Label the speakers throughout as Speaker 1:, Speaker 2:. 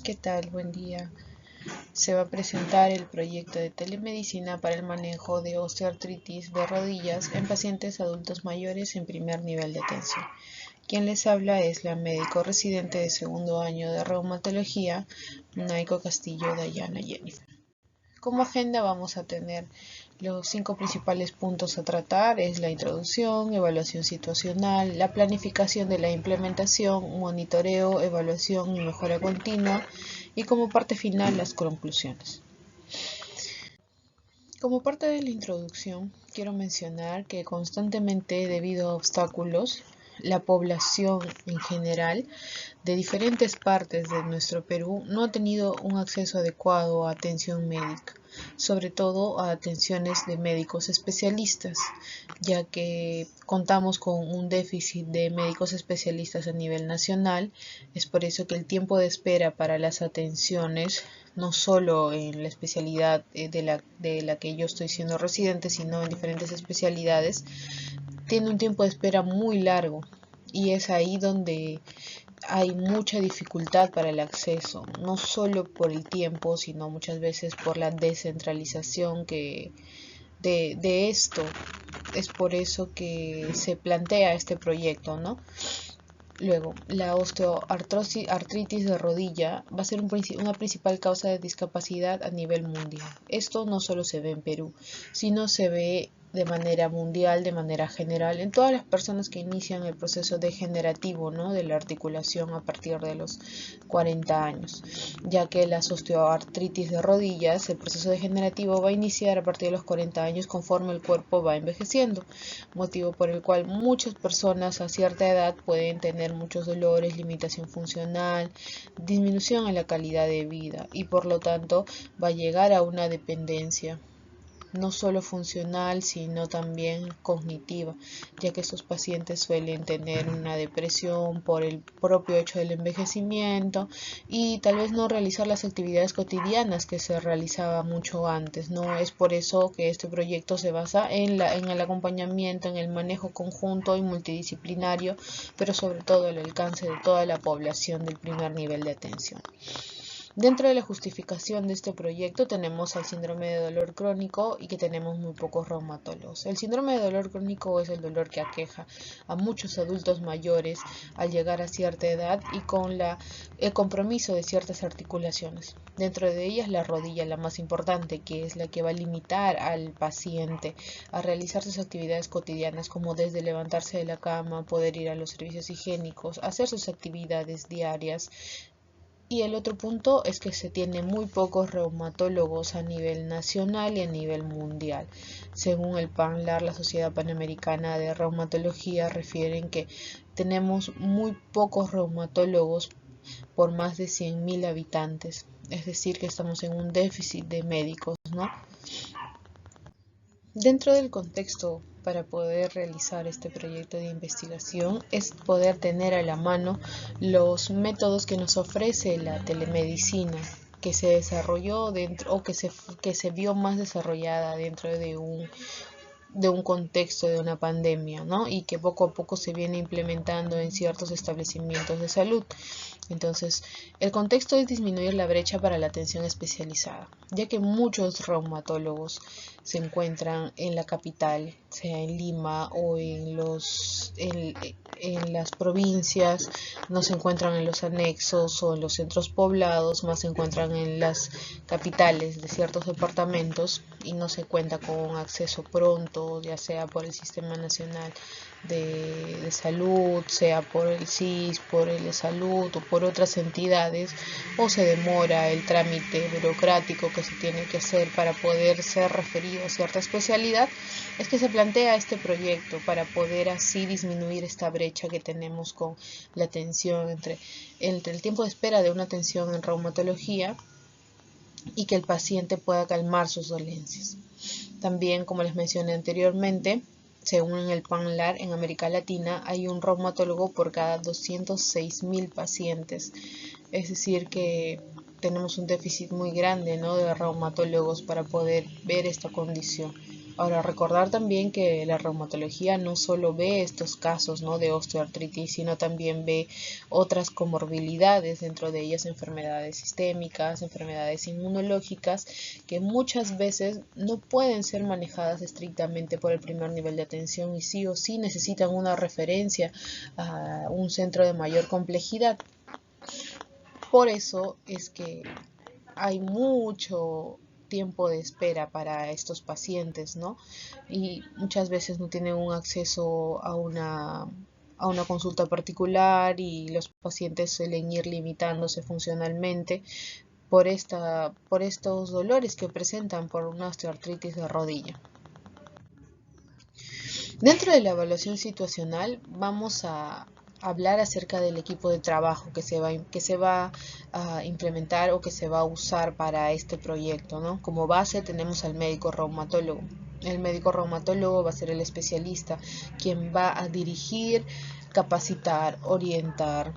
Speaker 1: ¿Qué tal? Buen día. Se va a presentar el proyecto de telemedicina para el manejo de osteoartritis de rodillas en pacientes adultos mayores en primer nivel de atención. Quien les habla es la médico residente de segundo año de reumatología, Naiko Castillo Dayana Jennifer. Como agenda vamos a tener los 5 principales puntos a tratar: es la introducción, evaluación situacional, la planificación de la implementación, monitoreo, evaluación y mejora continua, y como parte final las conclusiones. Como parte de la introducción, quiero mencionar que constantemente, debido a obstáculos, la población en general de diferentes partes de nuestro Perú no ha tenido un acceso adecuado a atención médica, sobre todo a atenciones de médicos especialistas, ya que contamos con un déficit de médicos especialistas a nivel nacional. Es por eso que el tiempo de espera para las atenciones, no solo en la especialidad de la que yo estoy siendo residente, sino en diferentes especialidades, tiene un tiempo de espera muy largo, y es ahí donde hay mucha dificultad para el acceso, no solo por el tiempo, sino muchas veces por la descentralización de esto. Es por eso que se plantea este proyecto, ¿no? Luego, la osteoartritis de rodilla va a ser una principal causa de discapacidad a nivel mundial. Esto no solo se ve en Perú, sino se ve de manera mundial, de manera general, en todas las personas que inician el proceso degenerativo, ¿no?, de la articulación a partir de los 40 años, ya que la osteoartritis de rodillas, el proceso degenerativo va a iniciar a partir de los 40 años conforme el cuerpo va envejeciendo, motivo por el cual muchas personas a cierta edad pueden tener muchos dolores, limitación funcional, disminución en la calidad de vida, y por lo tanto va a llegar a una dependencia no solo funcional, sino también cognitiva, ya que estos pacientes suelen tener una depresión por el propio hecho del envejecimiento y tal vez no realizar las actividades cotidianas que se realizaba mucho antes, ¿no? Es por eso que este proyecto se basa en el acompañamiento, en el manejo conjunto y multidisciplinario, pero sobre todo el alcance de toda la población del primer nivel de atención. Dentro de la justificación de este proyecto tenemos el síndrome de dolor crónico y que tenemos muy pocos reumatólogos. El síndrome de dolor crónico es el dolor que aqueja a muchos adultos mayores al llegar a cierta edad y con el compromiso de ciertas articulaciones. Dentro de ellas la rodilla, la más importante, que es la que va a limitar al paciente a realizar sus actividades cotidianas, como desde levantarse de la cama, poder ir a los servicios higiénicos, hacer sus actividades diarias. Y el otro punto es que se tiene muy pocos reumatólogos a nivel nacional y a nivel mundial. Según el PANLAR, la Sociedad Panamericana de Reumatología, refieren que tenemos muy pocos reumatólogos por más de 100.000 habitantes. Es decir, que estamos en un déficit de médicos, ¿no? Dentro del contexto para poder realizar este proyecto de investigación es poder tener a la mano los métodos que nos ofrece la telemedicina, que se desarrolló dentro o que se vio más desarrollada dentro de un contexto de una pandemia, ¿no? Y que poco a poco se viene implementando en ciertos establecimientos de salud. Entonces, el contexto es disminuir la brecha para la atención especializada, ya que muchos reumatólogos se encuentran en la capital, sea en Lima o en las provincias, no se encuentran en los anexos o en los centros poblados, más se encuentran en las capitales de ciertos departamentos y no se cuenta con un acceso pronto, ya sea por el Sistema Nacional de Salud, sea por el SIS, por el de Salud o por otras entidades, o se demora el trámite burocrático que se tiene que hacer para poder ser referido a cierta especialidad. Es que se plantea este proyecto para poder así disminuir esta brecha que tenemos con la atención entre el tiempo de espera de una atención en reumatología y que el paciente pueda calmar sus dolencias. También, como les mencioné anteriormente, según el PANLAR, en América Latina hay un reumatólogo por cada 206.000 pacientes. Es decir, que tenemos un déficit muy grande, ¿no?, de reumatólogos para poder ver esta condición. Ahora, recordar también que la reumatología no solo ve estos casos, ¿no?, de osteoartritis, sino también ve otras comorbilidades, dentro de ellas enfermedades sistémicas, enfermedades inmunológicas, que muchas veces no pueden ser manejadas estrictamente por el primer nivel de atención y sí o sí necesitan una referencia a un centro de mayor complejidad. Por eso es que hay mucho tiempo de espera para estos pacientes, ¿no? Y muchas veces no tienen un acceso a una consulta particular y los pacientes suelen ir limitándose funcionalmente por estos dolores que presentan por una osteoartritis de rodilla. Dentro de la evaluación situacional vamos a hablar acerca del equipo de trabajo que se va a implementar o que se va a usar para este proyecto, ¿no? Como base tenemos al médico reumatólogo. El médico reumatólogo va a ser el especialista quien va a dirigir, capacitar, orientar,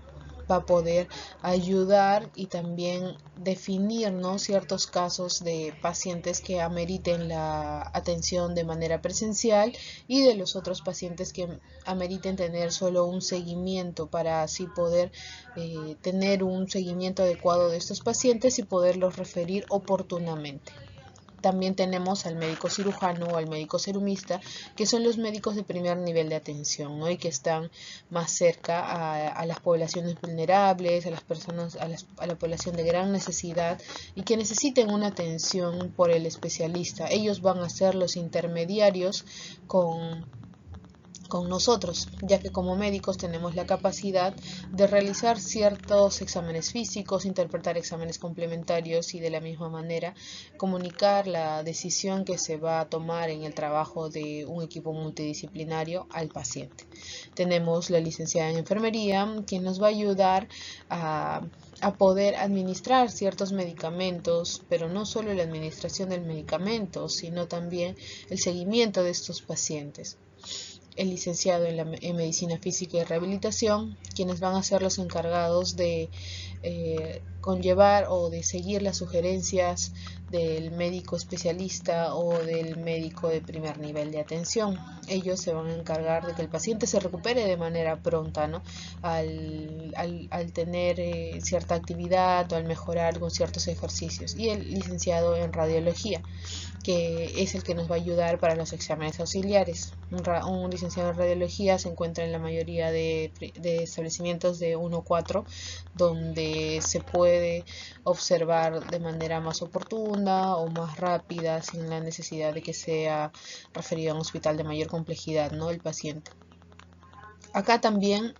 Speaker 1: va a poder ayudar y también definir, ¿no?, ciertos casos de pacientes que ameriten la atención de manera presencial y de los otros pacientes que ameriten tener solo un seguimiento, para así poder tener un seguimiento adecuado de estos pacientes y poderlos referir oportunamente. También tenemos al médico cirujano o al médico serumista, que son los médicos de primer nivel de atención, ¿no?, y que están más cerca a las poblaciones vulnerables, a las personas, a la población de gran necesidad y que necesiten una atención por el especialista. Ellos van a ser los intermediarios con nosotros, ya que como médicos tenemos la capacidad de realizar ciertos exámenes físicos, interpretar exámenes complementarios y de la misma manera comunicar la decisión que se va a tomar en el trabajo de un equipo multidisciplinario al paciente. Tenemos la licenciada en enfermería, quien nos va a ayudar a poder administrar ciertos medicamentos, pero no solo la administración del medicamento, sino también el seguimiento de estos pacientes. El licenciado en Medicina Física y Rehabilitación, quienes van a ser los encargados de conllevar o de seguir las sugerencias del médico especialista o del médico de primer nivel de atención. Ellos se van a encargar de que el paciente se recupere de manera pronta, ¿no?, al tener cierta actividad o al mejorar con ciertos ejercicios. Y el licenciado en Radiología, que es el que nos va a ayudar para los exámenes auxiliares. Un licenciado en radiología se encuentra en la mayoría de establecimientos de 1-4, donde se puede observar de manera más oportuna o más rápida, sin la necesidad de que sea referido a un hospital de mayor complejidad, ¿no?, el paciente. Acá también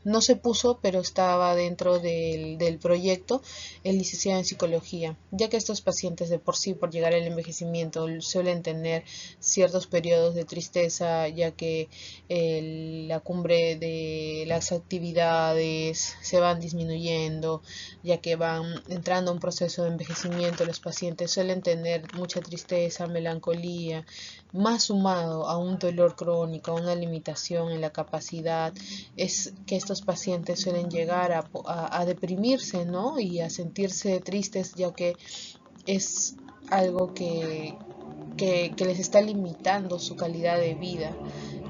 Speaker 1: no se puso, pero estaba dentro del proyecto, el licenciado en psicología, ya que estos pacientes de por sí, por llegar al envejecimiento, suelen tener ciertos periodos de tristeza, ya que la cumbre de las actividades se van disminuyendo, ya que van entrando a un proceso de envejecimiento. Los pacientes suelen tener mucha tristeza, melancolía, más sumado a un dolor crónico, a una limitación en la capacidad, es que estos pacientes suelen llegar a deprimirse, ¿no?, y a sentirse tristes, ya que es algo que les está limitando su calidad de vida.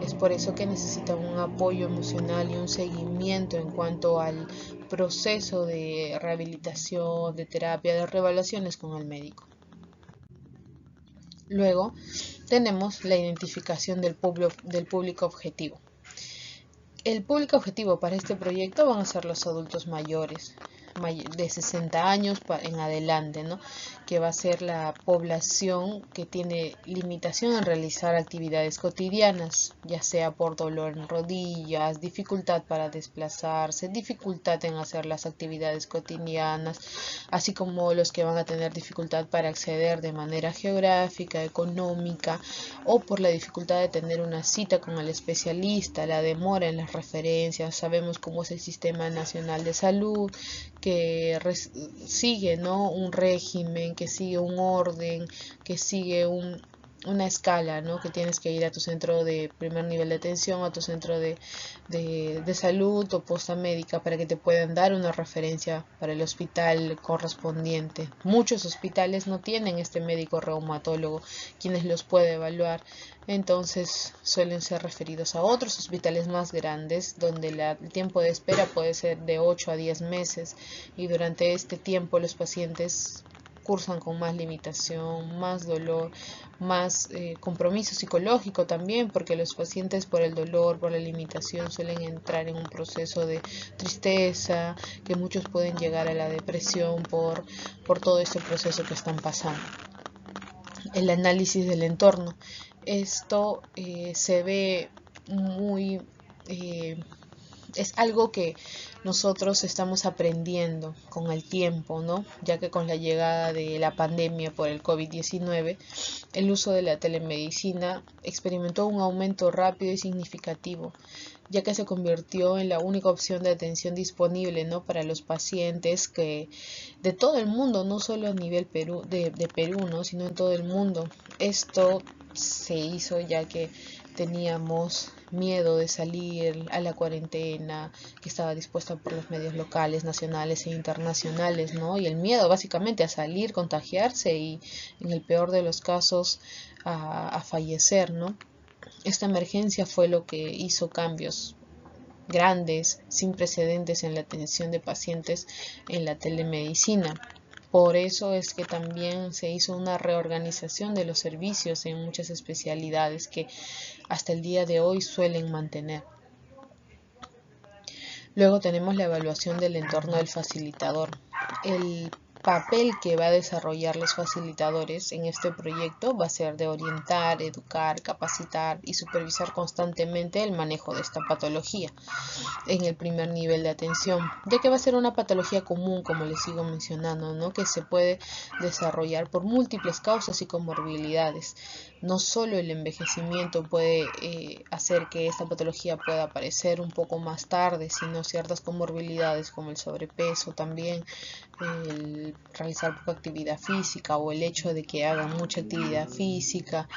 Speaker 1: Es por eso que necesitan un apoyo emocional y un seguimiento en cuanto al proceso de rehabilitación, de terapia, de reevaluaciones con el médico. Luego tenemos la identificación del público objetivo. El público objetivo para este proyecto van a ser los adultos mayores, de 60 años en adelante, ¿no?, que va a ser la población que tiene limitación en realizar actividades cotidianas, ya sea por dolor en rodillas, dificultad para desplazarse, dificultad en hacer las actividades cotidianas, así como los que van a tener dificultad para acceder de manera geográfica, económica, o por la dificultad de tener una cita con el especialista, la demora en las referencias. Sabemos cómo es el Sistema Nacional de Salud, que sigue, ¿no?, un régimen, que sigue un orden, que sigue una escala, ¿no? Que tienes que ir a tu centro de primer nivel de atención, a tu centro de salud o posta médica para que te puedan dar una referencia para el hospital correspondiente. Muchos hospitales no tienen este médico reumatólogo, quienes los puede evaluar. Entonces suelen ser referidos a otros hospitales más grandes donde el tiempo de espera puede ser de 8 a 10 meses y durante este tiempo los pacientes cursan con más limitación, más dolor, más compromiso psicológico también, porque los pacientes por el dolor, por la limitación suelen entrar en un proceso de tristeza, que muchos pueden llegar a la depresión por todo este proceso que están pasando. El análisis del entorno. Esto se ve muy... es algo que nosotros estamos aprendiendo con el tiempo, ¿no? Ya que con la llegada de la pandemia por el COVID-19, el uso de la telemedicina experimentó un aumento rápido y significativo, ya que se convirtió en la única opción de atención disponible, ¿no? Para los pacientes que de todo el mundo, no solo a nivel Perú, de Perú, ¿no? Sino en todo el mundo. Esto se hizo ya que teníamos miedo de salir a la cuarentena que estaba dispuesta por los medios locales, nacionales e internacionales, ¿no? Y el miedo básicamente a salir, contagiarse y en el peor de los casos a fallecer, ¿no? Esta emergencia fue lo que hizo cambios grandes, sin precedentes en la atención de pacientes en la telemedicina. Por eso es que también se hizo una reorganización de los servicios en muchas especialidades que hasta el día de hoy suelen mantener. Luego tenemos la evaluación del entorno del facilitador. El papel que va a desarrollar los facilitadores en este proyecto va a ser de orientar, educar, capacitar y supervisar constantemente el manejo de esta patología en el primer nivel de atención, ya que va a ser una patología común, como les sigo mencionando, ¿no? Que se puede desarrollar por múltiples causas y comorbilidades. No solo el envejecimiento puede hacer que esta patología pueda aparecer un poco más tarde, sino ciertas comorbilidades como el sobrepeso también, el realizar poca actividad física o el hecho de que hagan mucha actividad física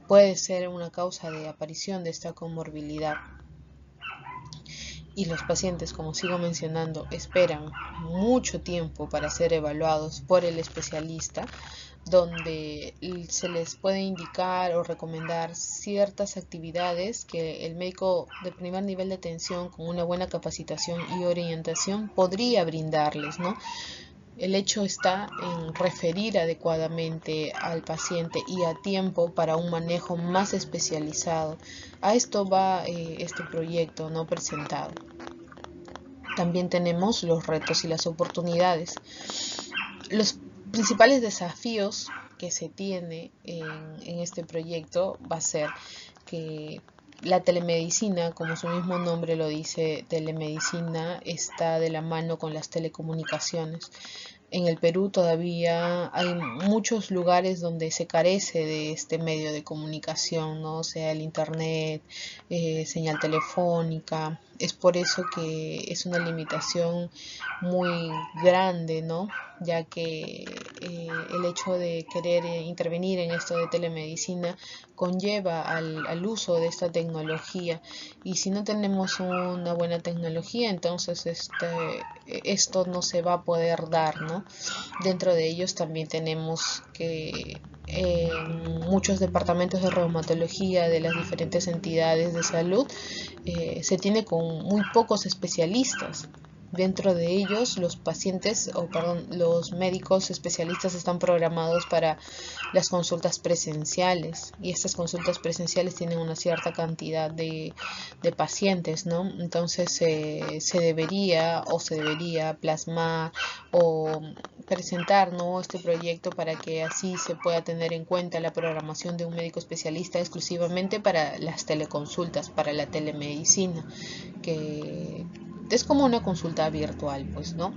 Speaker 1: puede ser una causa de aparición de esta comorbilidad. Y los pacientes, como sigo mencionando, esperan mucho tiempo para ser evaluados por el especialista, donde se les puede indicar o recomendar ciertas actividades que el médico de primer nivel de atención con una buena capacitación y orientación podría brindarles, ¿no? El hecho está en referir adecuadamente al paciente y a tiempo para un manejo más especializado. A esto va este proyecto no presentado. También tenemos los retos y las oportunidades. Los principales desafíos que se tiene en este proyecto va a ser que la telemedicina, como su mismo nombre lo dice, telemedicina está de la mano con las telecomunicaciones. En el Perú todavía hay muchos lugares donde se carece de este medio de comunicación, ¿no? O sea, el internet, señal telefónica. Es por eso que es una limitación muy grande, ¿no? Ya que el hecho de querer intervenir en esto de telemedicina conlleva al uso de esta tecnología, y si no tenemos una buena tecnología, entonces esto no se va a poder dar, ¿no? Dentro de ellos también tenemos que en muchos departamentos de reumatología de las diferentes entidades de salud se tiene con muy pocos especialistas. Dentro de ellos, los médicos especialistas están programados para las consultas presenciales, y estas consultas presenciales tienen una cierta cantidad de pacientes, ¿no? Entonces se debería plasmar o presentar, ¿no? Este proyecto para que así se pueda tener en cuenta la programación de un médico especialista exclusivamente para las teleconsultas, para la telemedicina, que es como una consulta virtual, pues, ¿no?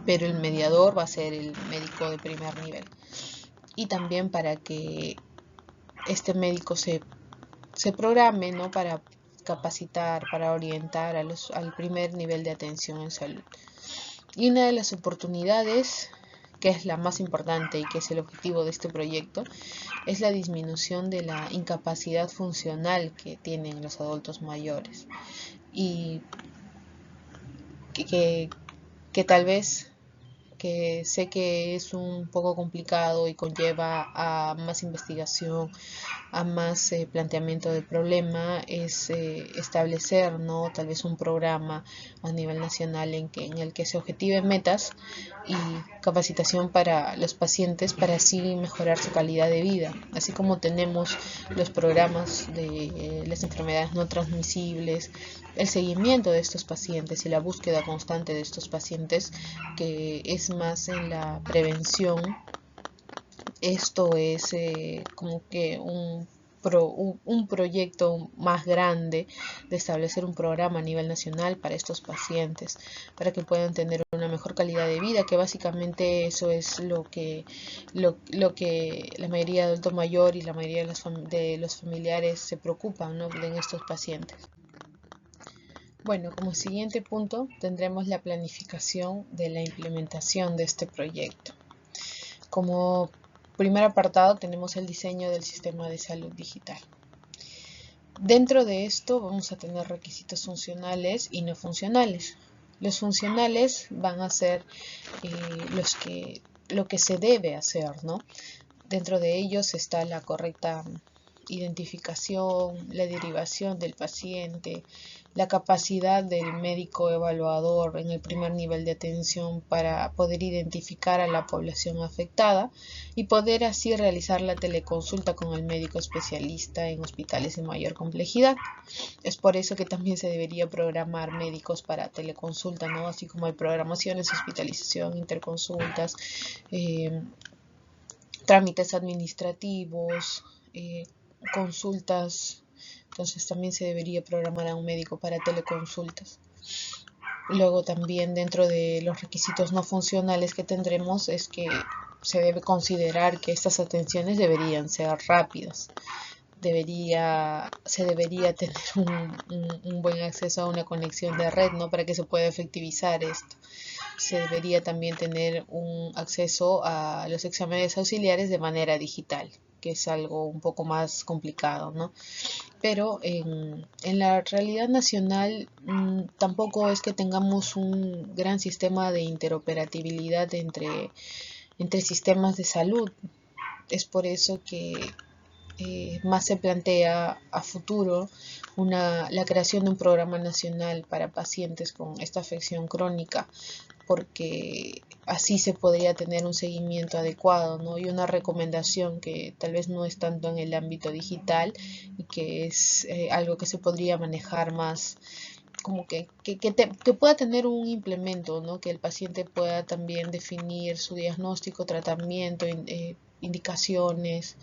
Speaker 1: Pero el mediador va a ser el médico de primer nivel. Y también para que este médico se programe, ¿no? Para capacitar, para orientar al primer nivel de atención en salud. Y una de las oportunidades que es la más importante y que es el objetivo de este proyecto, es la disminución de la incapacidad funcional que tienen los adultos mayores y que, que tal vez, que sé que es un poco complicado y conlleva a más investigación, a más planteamiento del problema, es establecer, ¿no?, tal vez un programa a nivel nacional en el que se objetiven metas y capacitación para los pacientes para así mejorar su calidad de vida, así como tenemos los programas de las enfermedades no transmisibles, el seguimiento de estos pacientes y la búsqueda constante de estos pacientes, que es más en la prevención. Esto es como que un proyecto más grande de establecer un programa a nivel nacional para estos pacientes, para que puedan tener una mejor calidad de vida, que básicamente eso es lo que la mayoría de adulto mayor y la mayoría de los familiares se preocupan, ¿no?, en estos pacientes. Bueno, como siguiente punto tendremos la planificación de la implementación de este proyecto. Como primer apartado tenemos el diseño del sistema de salud digital. Dentro de esto vamos a tener requisitos funcionales y no funcionales. Los funcionales van a ser lo que se debe hacer, ¿no? Dentro de ellos está la correcta identificación, la derivación del paciente, la capacidad del médico evaluador en el primer nivel de atención para poder identificar a la población afectada y poder así realizar la teleconsulta con el médico especialista en hospitales de mayor complejidad. Es por eso que también se debería programar médicos para teleconsulta, ¿no?, así como hay programaciones, hospitalización, interconsultas, trámites administrativos, consultas. Entonces también se debería programar a un médico para teleconsultas. Luego también dentro de los requisitos no funcionales que tendremos es que se debe considerar que estas atenciones deberían ser rápidas. Se debería tener un buen acceso a una conexión de red, ¿no?, para que se pueda efectivizar esto. Se debería también tener un acceso a los exámenes auxiliares de manera digital, que es algo un poco más complicado, ¿no? Pero en la realidad nacional tampoco es que tengamos un gran sistema de interoperabilidad entre sistemas de salud. Es por eso que más se plantea a futuro la creación de un programa nacional para pacientes con esta afección crónica, porque así se podría tener un seguimiento adecuado, ¿no?, y una recomendación que tal vez no es tanto en el ámbito digital y que es algo que se podría manejar más, como que pueda tener un implemento, ¿no?, que el paciente pueda también definir su diagnóstico, tratamiento, indicaciones.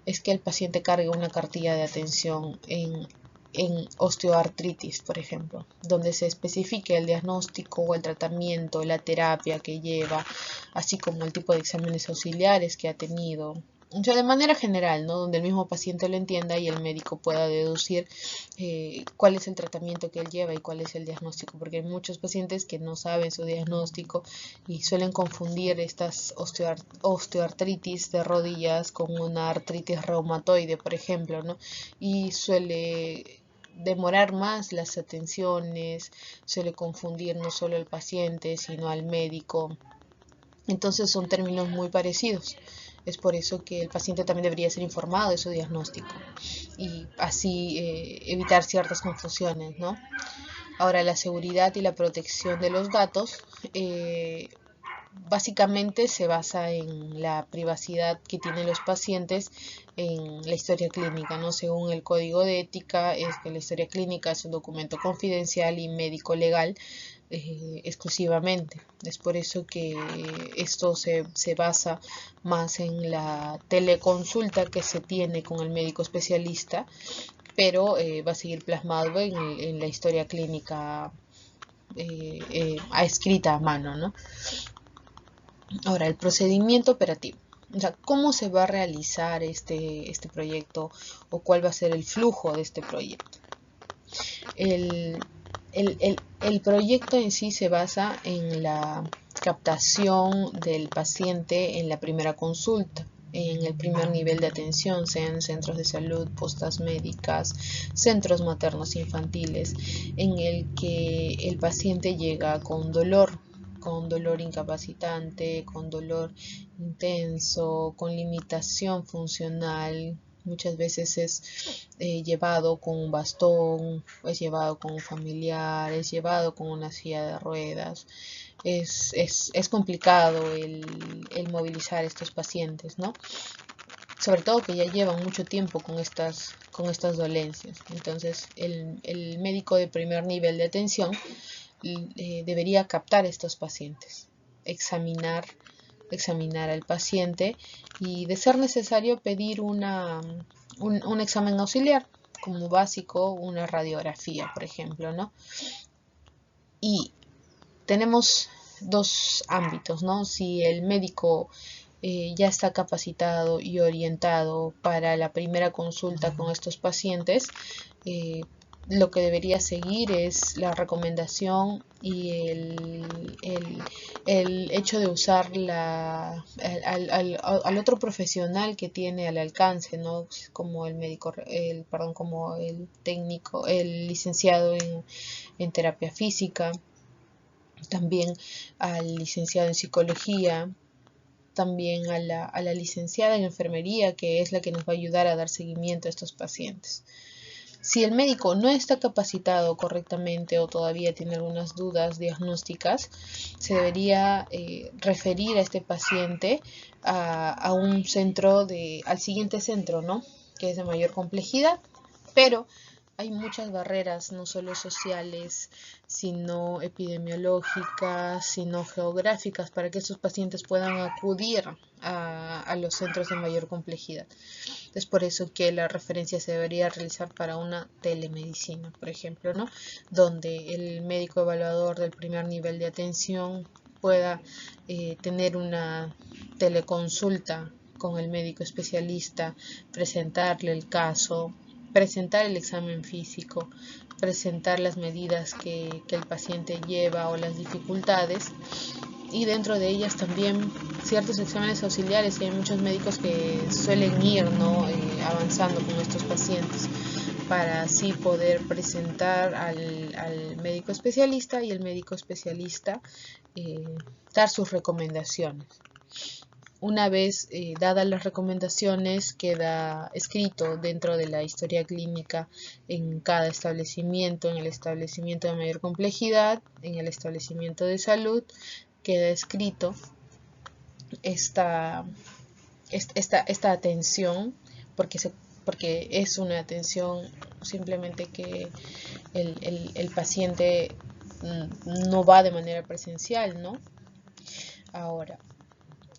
Speaker 1: Es que el paciente cargue una cartilla de atención en osteoartritis, por ejemplo, donde se especifique el diagnóstico o el tratamiento, la terapia que lleva, así como el tipo de exámenes auxiliares que ha tenido. O sea, de manera general, ¿no?, donde el mismo paciente lo entienda y el médico pueda deducir cuál es el tratamiento que él lleva y cuál es el diagnóstico, porque hay muchos pacientes que no saben su diagnóstico y suelen confundir estas osteoartritis de rodillas con una artritis reumatoide, por ejemplo, ¿no?, y suele demorar más las atenciones, suele confundir no solo al paciente, sino al médico. Entonces son términos muy parecidos. Es por eso que el paciente también debería ser informado de su diagnóstico y así evitar ciertas confusiones, ¿no? Ahora, la seguridad y la protección de los datos básicamente se basa en la privacidad que tienen los pacientes en la historia clínica, ¿no? Según el Código de Ética, es que la historia clínica es un documento confidencial y médico legal exclusivamente. Es por eso que esto se basa más en la teleconsulta que se tiene con el médico especialista, pero va a seguir plasmado en la historia clínica escrita a mano, ¿no? Ahora, el procedimiento operativo. O sea, ¿cómo se va a realizar este proyecto o cuál va a ser el flujo de este proyecto? El proyecto en sí se basa en la captación del paciente en la primera consulta, en el primer nivel de atención, sean centros de salud, postas médicas, centros maternos infantiles, en el que el paciente llega con dolor incapacitante, con dolor intenso, con limitación funcional. Muchas veces es llevado con un bastón, es llevado con un familiar, es llevado con una silla de ruedas. Es complicado el movilizar a estos pacientes, ¿no? Sobre todo que ya llevan mucho tiempo con estas dolencias. Entonces, el médico de primer nivel de atención debería captar a estos pacientes, examinar al paciente y, de ser necesario, pedir un examen auxiliar, como básico una radiografía, por ejemplo, ¿no? Y tenemos dos ámbitos, ¿no? Si el médico ya está capacitado y orientado para la primera consulta con estos pacientes, lo que debería seguir es la recomendación y el hecho de usar al otro profesional que tiene al alcance, ¿no? Como el médico, como el técnico, el licenciado en terapia física, también al licenciado en psicología, también a la licenciada en enfermería, que es la que nos va a ayudar a dar seguimiento a estos pacientes. Si el médico no está capacitado correctamente o todavía tiene algunas dudas diagnósticas, se debería referir a este paciente a un centro al siguiente centro, ¿no? Que es de mayor complejidad, pero hay muchas barreras, no solo sociales, sino epidemiológicas, sino geográficas, para que estos pacientes puedan acudir a los centros de mayor complejidad. Es por eso que la referencia se debería realizar para una telemedicina, por ejemplo, ¿no? Donde el médico evaluador del primer nivel de atención pueda tener una teleconsulta con el médico especialista, presentarle el caso, presentar el examen físico, presentar las medidas que el paciente lleva o las dificultades, y dentro de ellas también ciertos exámenes auxiliares, y hay muchos médicos que suelen ir, ¿no? Avanzando con estos pacientes para así poder presentar al médico especialista y el médico especialista dar sus recomendaciones. Una vez dadas las recomendaciones, queda escrito dentro de la historia clínica en cada establecimiento, en el establecimiento de mayor complejidad, en el establecimiento de salud, queda escrito esta atención, porque es una atención simplemente que el paciente no va de manera presencial, ¿no? Ahora,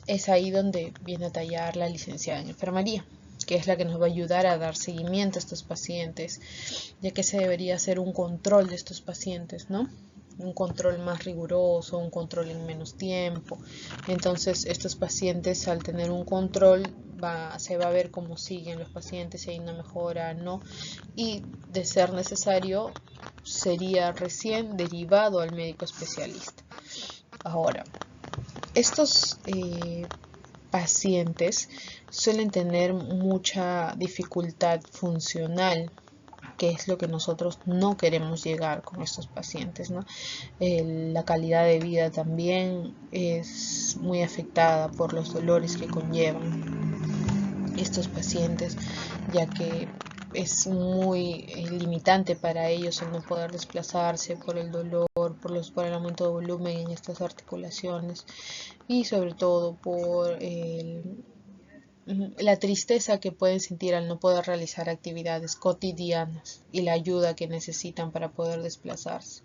Speaker 1: es ahí donde viene a tallar la licenciada en enfermería, que es la que nos va a ayudar a dar seguimiento a estos pacientes, ya que se debería hacer un control de estos pacientes, ¿no? Un control más riguroso, un control en menos tiempo. Entonces, estos pacientes, al tener un control, se va a ver cómo siguen los pacientes, si hay una mejora, no, y, de ser necesario, sería recién derivado al médico especialista. Ahora, estos pacientes suelen tener mucha dificultad funcional, que es lo que nosotros no queremos llegar con estos pacientes, ¿no? La calidad de vida también es muy afectada por los dolores que conllevan estos pacientes, ya que es muy limitante para ellos el no poder desplazarse por el dolor, por el aumento de volumen en estas articulaciones, y sobre todo por la tristeza que pueden sentir al no poder realizar actividades cotidianas y la ayuda que necesitan para poder desplazarse.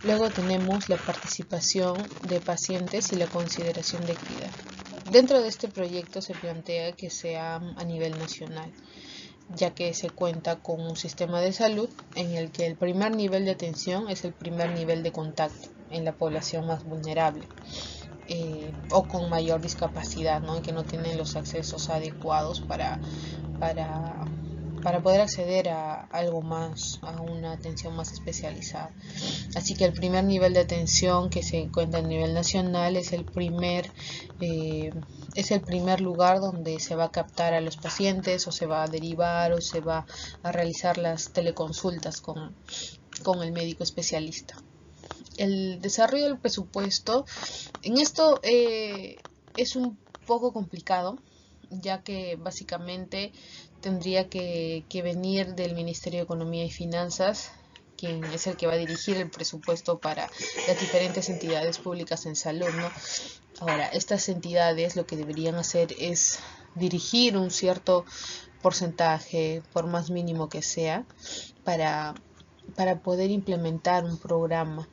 Speaker 1: Luego tenemos la participación de pacientes y la consideración de equidad. Dentro de este proyecto se plantea que sea a nivel nacional, ya que se cuenta con un sistema de salud en el que el primer nivel de atención es el primer nivel de contacto en la población más vulnerable o con mayor discapacidad, ¿no? Que no tienen los accesos adecuados para para poder acceder a algo más, a una atención más especializada. Así que el primer nivel de atención que se encuentra a nivel nacional es el primer lugar donde se va a captar a los pacientes, o se va a derivar, o se va a realizar las teleconsultas con el médico especialista. El desarrollo del presupuesto, en esto es un poco complicado, ya que básicamente tendría que venir del Ministerio de Economía y Finanzas, quien es el que va a dirigir el presupuesto para las diferentes entidades públicas en salud, ¿no? Ahora, estas entidades lo que deberían hacer es dirigir un cierto porcentaje, por más mínimo que sea, para poder implementar un programa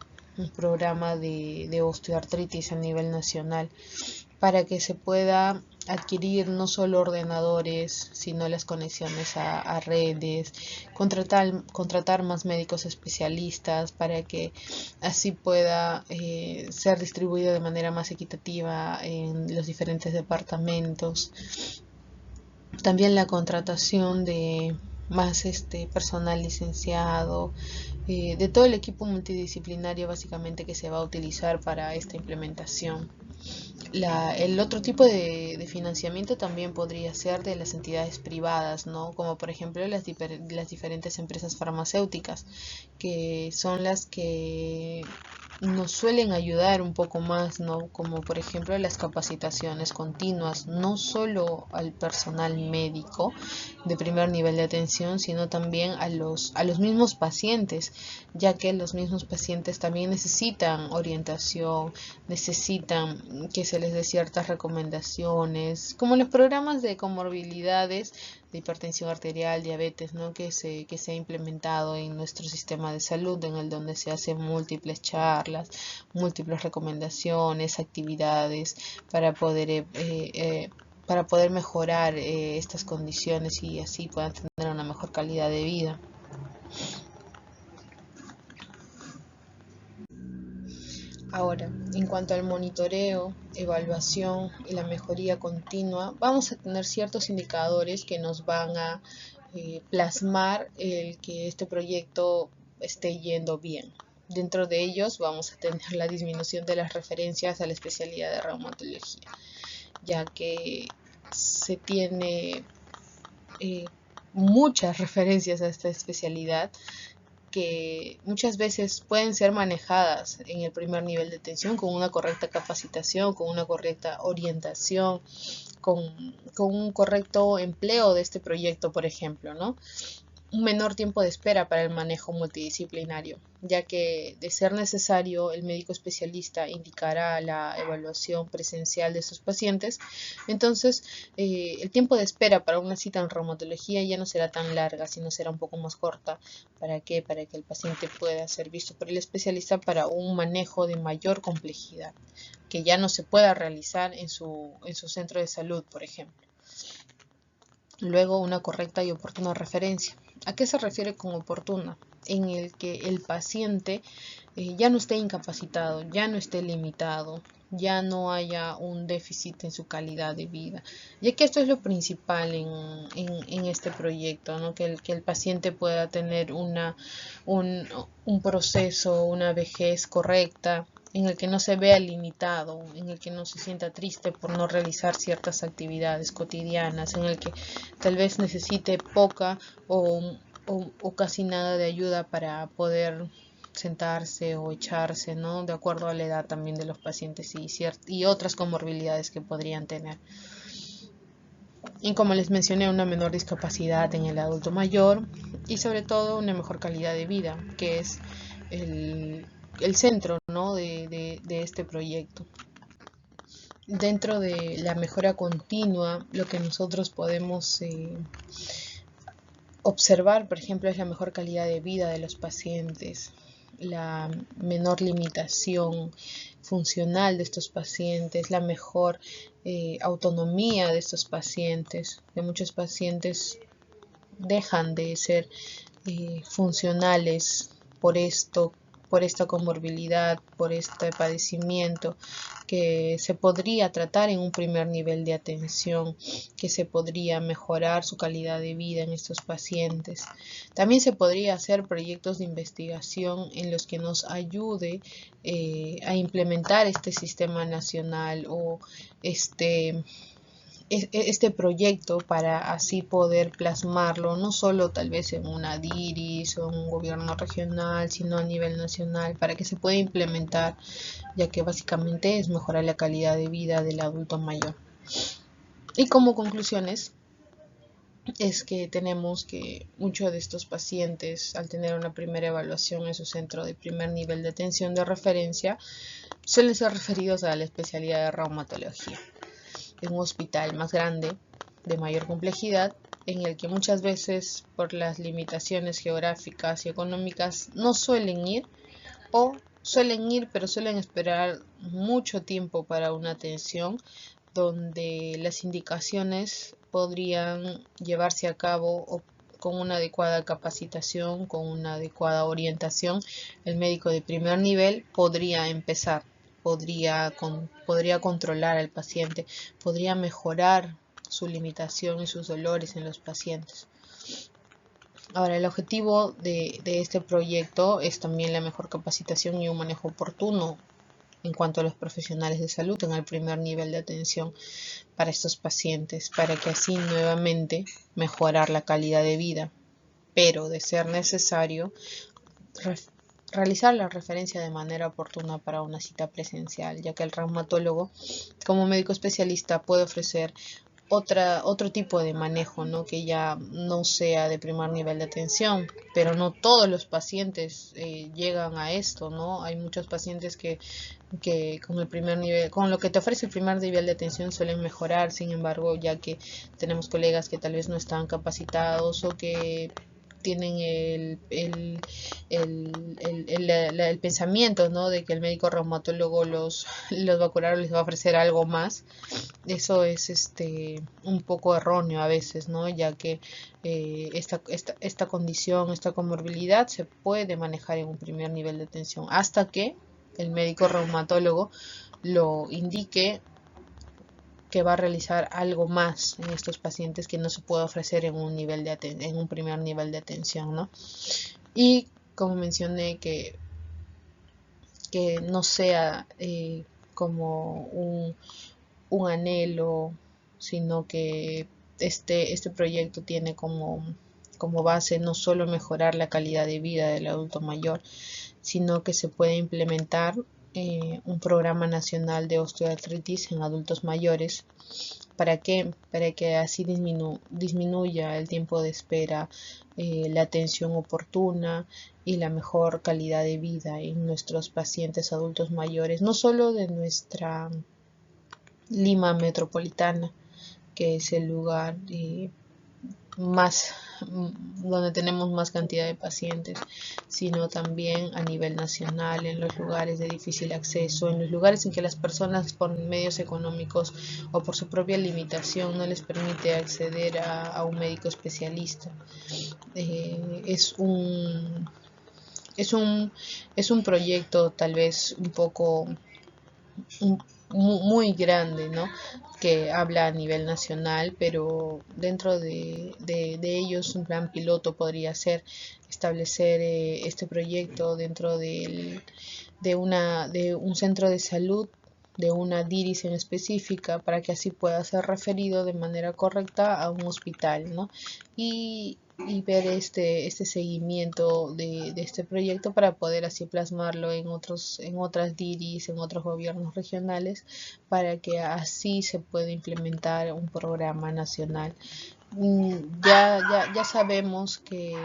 Speaker 1: de osteoartritis a nivel nacional, para que se pueda adquirir no solo ordenadores, sino las conexiones a redes, contratar más médicos especialistas para que así pueda ser distribuido de manera más equitativa en los diferentes departamentos. También la contratación de más personal licenciado, de todo el equipo multidisciplinario básicamente que se va a utilizar para esta implementación. El otro tipo de financiamiento también podría ser de las entidades privadas, ¿no? Como por ejemplo las diferentes empresas farmacéuticas, que son las que nos suelen ayudar un poco más, ¿no? Como por ejemplo las capacitaciones continuas, no solo al personal médico de primer nivel de atención, sino también a los mismos pacientes, ya que los mismos pacientes también necesitan orientación, necesitan que se les dé ciertas recomendaciones, como los programas de comorbilidades, de hipertensión arterial, diabetes, ¿no? que se ha implementado en nuestro sistema de salud, en el donde se hacen múltiples charlas, múltiples recomendaciones, actividades para poder mejorar estas condiciones y así puedan tener una mejor calidad de vida. Ahora, en cuanto al monitoreo, evaluación y la mejoría continua, vamos a tener ciertos indicadores que nos van a plasmar el que este proyecto esté yendo bien. Dentro de ellos vamos a tener la disminución de las referencias a la especialidad de reumatología, ya que se tiene muchas referencias a esta especialidad que muchas veces pueden ser manejadas en el primer nivel de atención con una correcta capacitación, con una correcta orientación, con un correcto empleo de este proyecto, por ejemplo, ¿no? Un menor tiempo de espera para el manejo multidisciplinario, ya que de ser necesario el médico especialista indicará la evaluación presencial de estos pacientes, entonces el tiempo de espera para una cita en reumatología ya no será tan larga, sino será un poco más corta. ¿Para qué? Para que el paciente pueda ser visto por el especialista para un manejo de mayor complejidad, que ya no se pueda realizar en su centro de salud, por ejemplo. Luego, una correcta y oportuna referencia. ¿A qué se refiere con oportuna? En el que el paciente ya no esté incapacitado, ya no esté limitado, ya no haya un déficit en su calidad de vida, ya que esto es lo principal en este proyecto, ¿no? Que el paciente pueda tener un proceso, una vejez correcta, en el que no se vea limitado, en el que no se sienta triste por no realizar ciertas actividades cotidianas, en el que tal vez necesite poca o casi nada de ayuda para poder sentarse o echarse, ¿no? De acuerdo a la edad también de los pacientes y otras comorbilidades que podrían tener. Y como les mencioné, una menor discapacidad en el adulto mayor y sobre todo una mejor calidad de vida, que es el centro, ¿no? de este proyecto. Dentro de la mejora continua, lo que nosotros podemos observar, por ejemplo, es la mejor calidad de vida de los pacientes, la menor limitación funcional de estos pacientes, la mejor autonomía de estos pacientes. Que muchos pacientes dejan de ser funcionales por esto, por esta comorbilidad, por este padecimiento, que se podría tratar en un primer nivel de atención, que se podría mejorar su calidad de vida en estos pacientes. También se podría hacer proyectos de investigación en los que nos ayude a implementar este sistema nacional o este proyecto para así poder plasmarlo, no solo tal vez en una DIRIS o en un gobierno regional, sino a nivel nacional, para que se pueda implementar, ya que básicamente es mejorar la calidad de vida del adulto mayor. Y como conclusiones, es que tenemos que muchos de estos pacientes, al tener una primera evaluación en su centro de primer nivel de atención de referencia, suelen ser referidos a la especialidad de reumatología, en un hospital más grande, de mayor complejidad, en el que muchas veces por las limitaciones geográficas y económicas no suelen ir, o suelen ir pero suelen esperar mucho tiempo para una atención, donde las indicaciones podrían llevarse a cabo con una adecuada capacitación, con una adecuada orientación. El médico de primer nivel podría empezar, podría controlar al paciente, podría mejorar su limitación y sus dolores en los pacientes. Ahora, el objetivo de este proyecto es también la mejor capacitación y un manejo oportuno en cuanto a los profesionales de salud en el primer nivel de atención para estos pacientes, para que así nuevamente mejorar la calidad de vida, pero de ser necesario realizar la referencia de manera oportuna para una cita presencial, ya que el reumatólogo como médico especialista puede ofrecer otro tipo de manejo, ¿no? Que ya no sea de primer nivel de atención, pero no todos los pacientes llegan a esto, ¿no? Hay muchos pacientes que con el primer nivel, con lo que te ofrece el primer nivel de atención suelen mejorar. Sin embargo, ya que tenemos colegas que tal vez no están capacitados o que tienen el pensamiento, ¿no? De que el médico reumatólogo los va a curar o les va a ofrecer algo más. Eso es un poco erróneo a veces, ¿no? Ya que esta condición, esta comorbilidad se puede manejar en un primer nivel de atención hasta que el médico reumatólogo lo indique que va a realizar algo más en estos pacientes que no se puede ofrecer en un nivel en un primer nivel de atención, ¿no? Y como mencioné, que no sea como un anhelo, sino que este proyecto tiene como base no solo mejorar la calidad de vida del adulto mayor, sino que se puede implementar un programa nacional de osteoartritis en adultos mayores. ¿Para qué? Para que así disminuya el tiempo de espera, la atención oportuna y la mejor calidad de vida en nuestros pacientes adultos mayores, no solo de nuestra Lima metropolitana, que es el lugar donde tenemos más cantidad de pacientes, sino también a nivel nacional, en los lugares de difícil acceso, en los lugares en que las personas por medios económicos o por su propia limitación no les permite acceder a un médico especialista. Es un proyecto tal vez un poco muy grande, ¿no? Que habla a nivel nacional, pero dentro de ellos un plan piloto podría ser establecer este proyecto dentro de un centro de salud, de una DIRIS en específica, para que así pueda ser referido de manera correcta a un hospital, ¿no? Y ver este seguimiento de este proyecto para poder así plasmarlo en otras DIRIS, en otros gobiernos regionales, para que así se pueda implementar un programa nacional. Ya sabemos que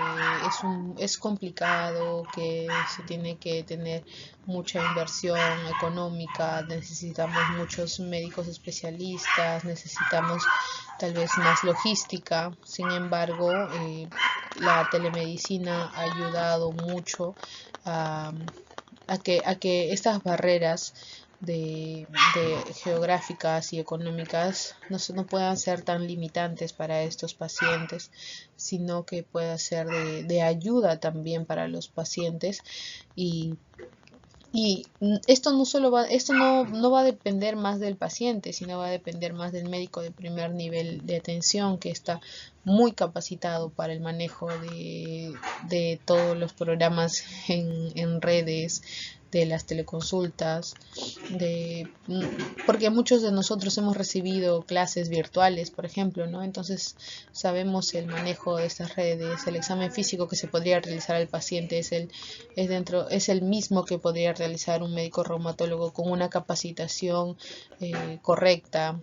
Speaker 1: es complicado, que se tiene que tener mucha inversión económica, necesitamos muchos médicos especialistas, necesitamos tal vez más logística. Sin embargo, la telemedicina ha ayudado mucho a que estas barreras geográficas y económicas no puedan ser tan limitantes para estos pacientes, sino que pueda ser de ayuda también para los pacientes. Y esto no va a depender más del paciente, sino va a depender más del médico de primer nivel de atención, que está muy capacitado para el manejo de todos los programas en redes, de las teleconsultas, porque muchos de nosotros hemos recibido clases virtuales, por ejemplo, ¿no? Entonces sabemos el manejo de estas redes. El examen físico que se podría realizar al paciente es el mismo que podría realizar un médico reumatólogo con una capacitación correcta.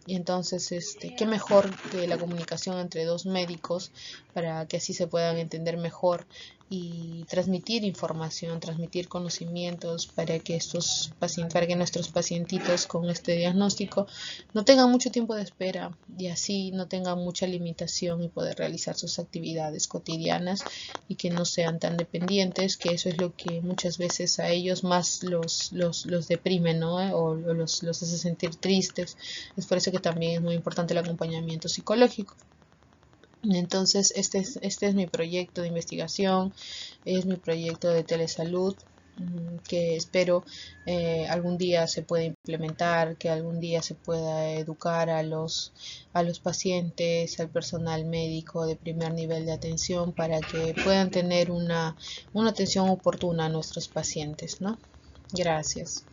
Speaker 1: Y entonces, qué mejor que la comunicación entre dos médicos para que así se puedan entender mejor y transmitir información, transmitir conocimientos para que para que nuestros pacientitos con este diagnóstico no tengan mucho tiempo de espera y así no tengan mucha limitación y poder realizar sus actividades cotidianas y que no sean tan dependientes, que eso es lo que muchas veces a ellos más los deprime, ¿no? O los hace sentir tristes. Es por eso que también es muy importante el acompañamiento psicológico. Entonces, este es mi proyecto de investigación, es mi proyecto de telesalud, que espero algún día se pueda implementar, que algún día se pueda educar a los pacientes, al personal médico de primer nivel de atención para que puedan tener una atención oportuna a nuestros pacientes, ¿no? Gracias.